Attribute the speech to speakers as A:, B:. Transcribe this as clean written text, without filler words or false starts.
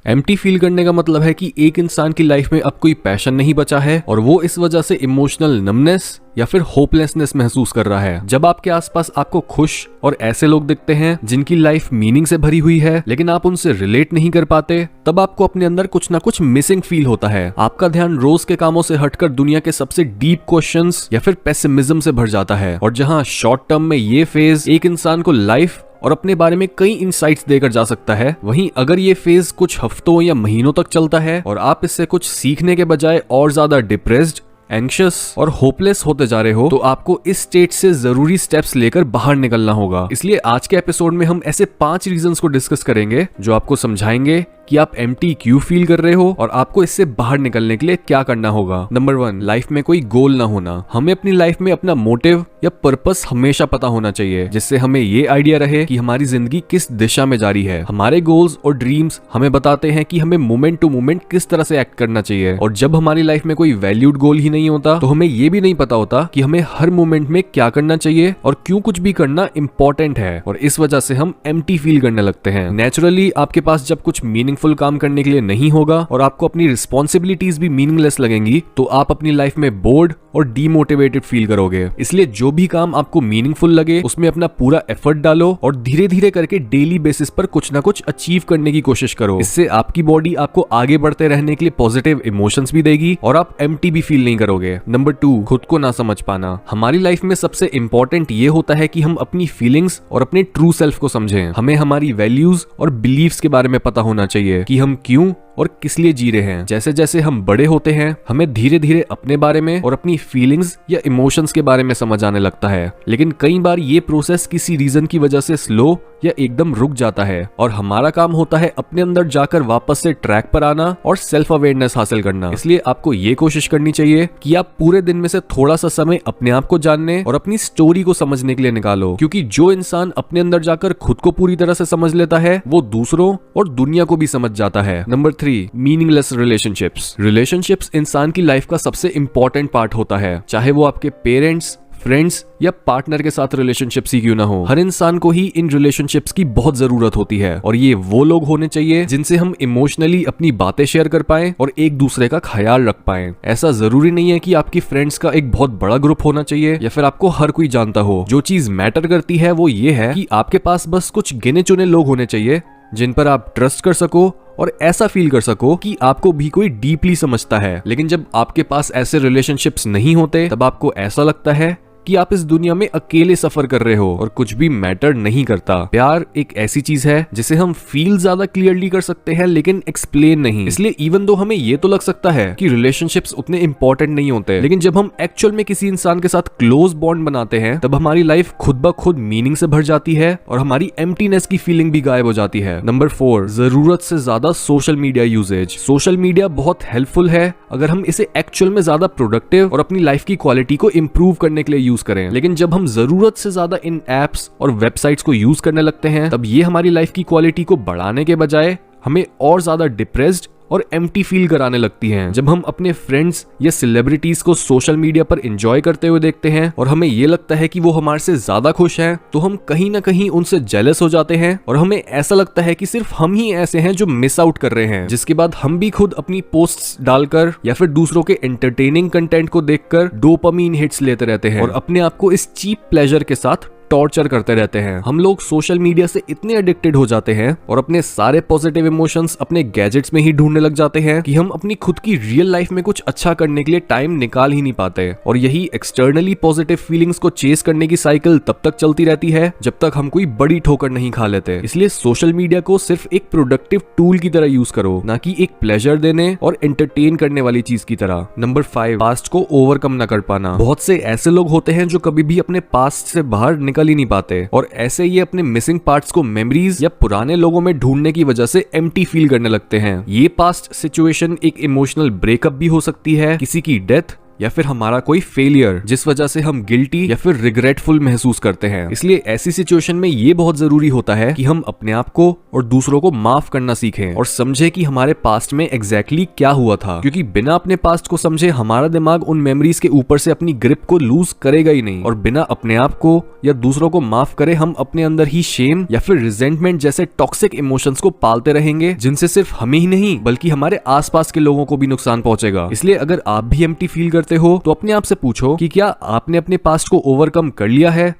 A: Empty feel करने का मतलब है कि एक इंसान की लाइफ में अब कोई पैशन नहीं बचा है और वो इस वजह से इमोशनल नमनेस या फिर होपलेसनेस महसूस कर रहा है। जब आपके आसपास आपको खुश और ऐसे लोग दिखते हैं जिनकी लाइफ मीनिंग से भरी हुई है लेकिन आप उनसे रिलेट नहीं कर पाते, तब आपको अपने अंदर कुछ ना कुछ मिसिंग फील होता है। आपका ध्यान रोज के कामों से हटकर दुनिया के सबसे डीप क्वेश्चंस या फिर पेसिमिज्म से भर जाता है। और जहां शॉर्ट टर्म में ये फेज एक इंसान को लाइफ और अपने बारे में कई इंसाइट्स देकर जा सकता है, वहीं अगर ये फेज कुछ हफ्तों या महीनों तक चलता है और आप इससे कुछ सीखने के बजाय और ज्यादा डिप्रेस्ड, एंग्शियस और होपलेस होते जा रहे हो, तो आपको इस स्टेट से जरूरी स्टेप्स लेकर बाहर निकलना होगा। इसलिए आज के एपिसोड में हम ऐसे 5 रीजंस को डिस्कस करेंगे जो आपको समझाएंगे कि आप एम्प्टी क्यों फील कर रहे हो और आपको इससे बाहर निकलने के लिए क्या करना होगा। नंबर 1, लाइफ में कोई गोल ना होना। हमें अपनी लाइफ में अपना मोटिव या पर्पस हमेशा पता होना चाहिए, जिससे हमें ये आइडिया रहे कि हमारी जिंदगी किस दिशा में जा रही है। हमारे गोल्स और ड्रीम्स हमें बताते हैं कि हमें मोमेंट टू मोमेंट किस तरह से एक्ट करना चाहिए। और जब हमारी लाइफ में कोई वैल्यूड गोल ही नहीं होता तो हमें ये भी नहीं पता होता कि हमें हर मोमेंट में क्या करना चाहिए और क्यों कुछ भी करना इंपॉर्टेंट है, और इस वजह से हम एम्प्टी फील करने लगते हैं। नेचुरली आपके पास जब कुछ मीनिंगफुल काम करने के लिए नहीं होगा और आपको अपनी रिस्पॉन्सिबिलिटीज भी मीनिंगलेस लगेंगी, तो आप अपनी लाइफ में बोर्ड और डीमोटिवेटेड फील करोगे। इसलिए जो भी काम आपको मीनिंगफुल लगे उसमें अपना पूरा एफर्ट डालो और धीरे धीरे करके डेली बेसिस पर कुछ ना कुछ अचीव करने की कोशिश करो। इससे आपकी बॉडी आपको आगे बढ़ते रहने के लिए पॉजिटिव इमोशंस भी देगी और आप एम्प्टी भी फील नहीं करोगे। नंबर 2, खुद को ना समझ पाना। हमारी लाइफ में सबसे इंपॉर्टेंट ये होता है कि हम अपनी फीलिंग्स और अपने ट्रू सेल्फ को समझें। हमें हमारी वैल्यूज और बिलीव्स के बारे में पता होना चाहिए कि हम क्यों और किस लिए जी रहे हैं। जैसे जैसे हम बड़े होते हैं हमें धीरे धीरे अपने बारे में और अपनी फीलिंग्स या इमोशंस के बारे में समझ आने लगता है, लेकिन कई बार ये प्रोसेस किसी रीजन की वजह से स्लो या एकदम रुक जाता है और हमारा काम होता है अपने अंदर जाकर वापस से ट्रैक पर आना और सेल्फ अवेयरनेस हासिल करना। इसलिए आपको ये कोशिश करनी चाहिए कि आप पूरे दिन में से थोड़ा सा समय अपने आप को जानने और अपनी स्टोरी को समझने के लिए निकालो, क्योंकि जो इंसान अपने अंदर जाकर खुद को पूरी तरह से समझ लेता है वो दूसरों और दुनिया को भी समझ जाता है। Number 3, meaningless relationships. रिलेशनशिप्स इंसान की लाइफ का सबसे इंपॉर्टेंट पार्ट होता है, चाहे वो आपके पेरेंट्स, फ्रेंड्स या पार्टनर के साथ रिलेशनशिप्स ही क्यों ना हो। हर इंसान को ही इन रिलेशनशिप्स की बहुत जरूरत होती है और ये वो लोग होने चाहिए जिनसे हम इमोशनली अपनी बातें शेयर कर पाएं और एक दूसरे का ख्याल रख पाएं। ऐसा जरूरी नहीं है कि आपकी फ्रेंड्स का एक बहुत बड़ा ग्रुप होना चाहिए या फिर आपको हर कोई जानता हो। जो चीज मैटर करती है वो ये है कि आपके पास बस कुछ गिने चुने लोग होने चाहिए जिन पर आप ट्रस्ट कर सको और ऐसा फील कर सको कि आपको भी कोई डीपली समझता है। लेकिन जब आपके पास ऐसे रिलेशनशिप्स नहीं होते तब आपको ऐसा लगता है कि आप इस दुनिया में अकेले सफर कर रहे हो और कुछ भी मैटर नहीं करता। प्यार एक ऐसी चीज है जिसे हम फील ज्यादा क्लियरली कर सकते हैं लेकिन एक्सप्लेन नहीं। इसलिए इवन दो हमें ये तो लग सकता है कि रिलेशनशिप्स उतने इंपॉर्टेंट नहीं होते, लेकिन जब हम एक्चुअल में किसी इंसान के साथ क्लोज बॉन्ड बनाते हैं तब हमारी लाइफ खुद ब खुद मीनिंग से भर जाती है और हमारी एम्प्टीनेस की फीलिंग भी गायब हो जाती है। नंबर 4, जरूरत से ज्यादा social media uses. Social media बहुत हेल्पफुल है अगर हम इसे एक्चुअल में ज्यादा प्रोडक्टिव और अपनी लाइफ की क्वालिटी को इंप्रूव करने के लिए यूज करें, लेकिन जब हम जरूरत से ज्यादा इन एप्स और वेबसाइट्स को यूज करने लगते हैं तब ये हमारी लाइफ की क्वालिटी को बढ़ाने के बजाय हमें और ज्यादा डिप्रेस्ड और एम्प्टी फील कराने लगती हैं। जब हम अपने फ्रेंड्स या सेलिब्रिटीज को सोशल मीडिया पर एंजॉय करते हुए देखते हैं और हमें ये लगता है कि वो हमारे से ज्यादा खुश हैं, तो हम कहीं ना कहीं उनसे जेलस हो जाते हैं और हमें ऐसा लगता है कि सिर्फ हम ही ऐसे हैं जो मिस आउट कर रहे हैं, जिसके बाद हम भी खुद अपनी पोस्ट्स डालकर या फिर दूसरों के एंटरटेनिंग कंटेंट को देखकर डोपामीन हिट्स लेते रहते हैं और अपने आप को इस चीप प्लेजर के साथ टॉर्चर करते रहते हैं। हम लोग सोशल मीडिया से इतने एडिक्टेड हो जाते हैं और अपने सारे पॉजिटिव इमोशंस अपने गैजेट्स में ही ढूंढने लग जाते हैं कि हम अपनी खुद की रियल लाइफ में कुछ अच्छा करने के लिए टाइम निकाल ही नहीं पाते। और यही एक्सटर्नली पॉजिटिव फीलिंग्स को चेस करने की साइकिल तब तक चलती रहती है जब तक हम कोई बड़ी ठोकर नहीं खा लेते। इसलिए सोशल मीडिया को सिर्फ एक प्रोडक्टिव टूल की तरह यूज करो, ना कि एक प्लेजर देने और एंटरटेन करने वाली चीज की तरह। नंबर 5, पास्ट को ओवरकम न कर पाना। बहुत से ऐसे लोग होते हैं जो कभी भी अपने पास्ट से बाहर निकल ही नहीं पाते और ऐसे ये अपने मिसिंग पार्ट्स को मेमोरीज या पुराने लोगों में ढूंढने की वजह से एम्प्टी फील करने लगते हैं। ये पास्ट सिचुएशन एक इमोशनल ब्रेकअप भी हो सकती है, किसी की डेथ या फिर हमारा कोई फेलियर जिस वजह से हम गिल्टी या फिर रिग्रेटफुल महसूस करते हैं। इसलिए ऐसी सिचुएशन में ये बहुत जरूरी होता है कि हम अपने आप को और दूसरों को माफ करना सीखें और समझे कि हमारे पास्ट में एग्जैक्टली क्या हुआ था, क्योंकि बिना अपने पास्ट को समझे हमारा दिमाग उन मेमोरीज के ऊपर से अपनी ग्रिप को लूज करेगा ही नहीं। और बिना अपने आप को या दूसरों को माफ करे हम अपने अंदर ही शेम या फिर रिजेंटमेंट जैसे टॉक्सिक इमोशंस को पालते रहेंगे, जिनसे सिर्फ हमें ही नहीं बल्कि हमारे आसपास के लोगों को भी नुकसान पहुंचेगा। इसलिए अगर आप भी एम्प्टी फील करते हो तो अपने आप से पूछो कि क्या आपने अपने पास्ट को ओवरकम कर लिया है